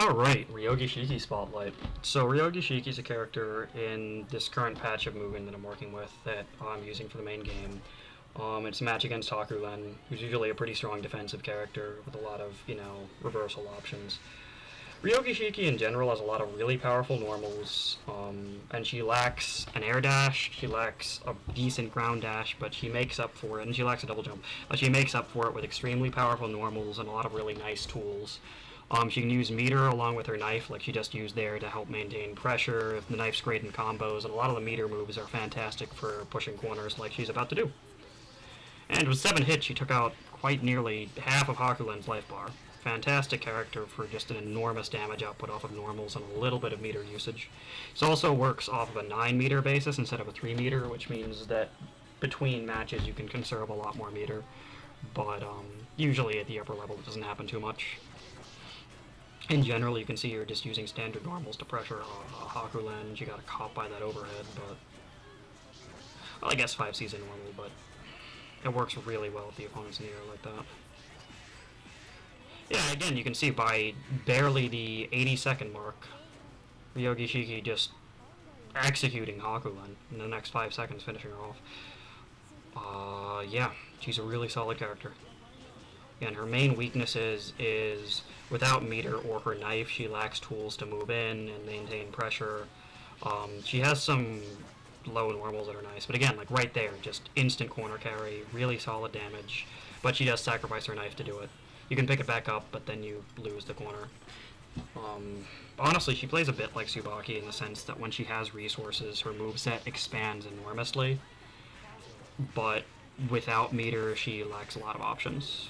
Alright, Ryougi Shiki Spotlight. So Ryougi Shiki is a character in this current patch of Mugen that I'm working with that I'm using for the main game. It's a match against Hakuren, who's usually a pretty strong defensive character with a lot of, reversal options. Ryougi Shiki in general has a lot of really powerful normals, and she lacks an air dash, she lacks a decent ground dash, but she makes up for it, and she lacks a double jump, but she makes up for it with extremely powerful normals and a lot of really nice tools. She can use meter along with her knife, like she just used there, to help maintain pressure. The knife's great in combos, and a lot of the meter moves are fantastic for pushing corners like she's about to do. And with 7 hits, she took out quite nearly half of Hakuren's life bar. Fantastic character for just an enormous damage output off of normals and a little bit of meter usage. This also works off of a 9 meter basis instead of a 3 meter, which means that between matches you can conserve a lot more meter. But usually at the upper level it doesn't happen too much. In general, you can see you're just using standard normals to pressure Hakuren. She got caught by that overhead, but... Well, I guess 5C's a normal, but it works really well if the opponent's in the air like that. Yeah, again, you can see by barely the 80-second mark, Ryougi Shiki just executing Hakuren in the next 5 seconds, finishing her off. Yeah, she's a really solid character. And her main weaknesses is without meter or her knife, she lacks tools to move in and maintain pressure. She has some low normals that are nice, but again, like right there, just instant corner carry, really solid damage, but she does sacrifice her knife to do it. You can pick it back up, but then you lose the corner. Honestly, she plays a bit like Tsubaki in the sense that when she has resources, her moveset expands enormously, but without meter, she lacks a lot of options.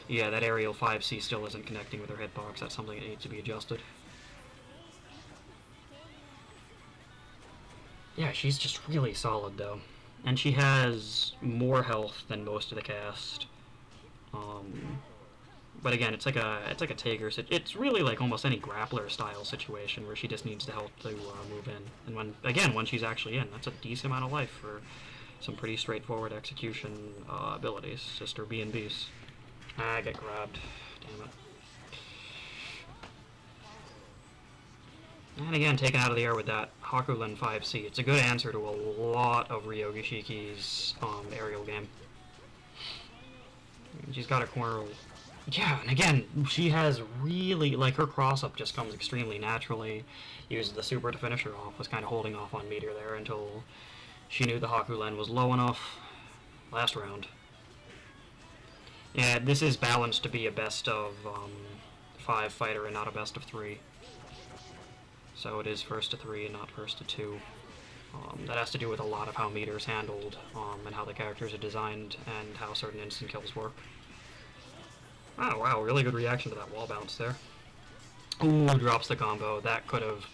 Yeah, that aerial 5C still isn't connecting with her hitbox. That's something that needs to be adjusted. Yeah, she's just really solid, though. And she has more health than most of the cast. But again, it's like a Taker. It's really like almost any grappler style situation where she just needs the help to move in. And when she's actually in, that's a decent amount of life for some pretty straightforward execution abilities. Just her B&Bs. I get grabbed. Damn it. And again, taken out of the air with that Hakuren 5C. It's a good answer to a lot of Ryougi Shiki's aerial game. She's got a corner. Yeah, and again, she has really, like, her cross-up just comes extremely naturally. Used the super to finish her off, was kind of holding off on meter there until she knew the Hakuren was low enough. Last round. Yeah, this is balanced to be a best of 5 fighter and not a best of 3. So it is first to 3 and not first to 2. That has to do with a lot of how meter is handled, and how the characters are designed, and how certain instant kills work. Oh wow, really good reaction to that wall bounce there. Ooh, drops the combo. That could have...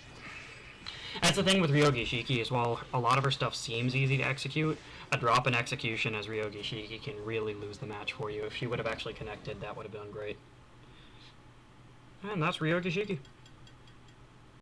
That's the thing with Ryougi Shiki, is while a lot of her stuff seems easy to execute, a drop in execution as Ryougi Shiki can really lose the match for you. If she would have actually connected, that would have been great. And that's Ryougi Shiki.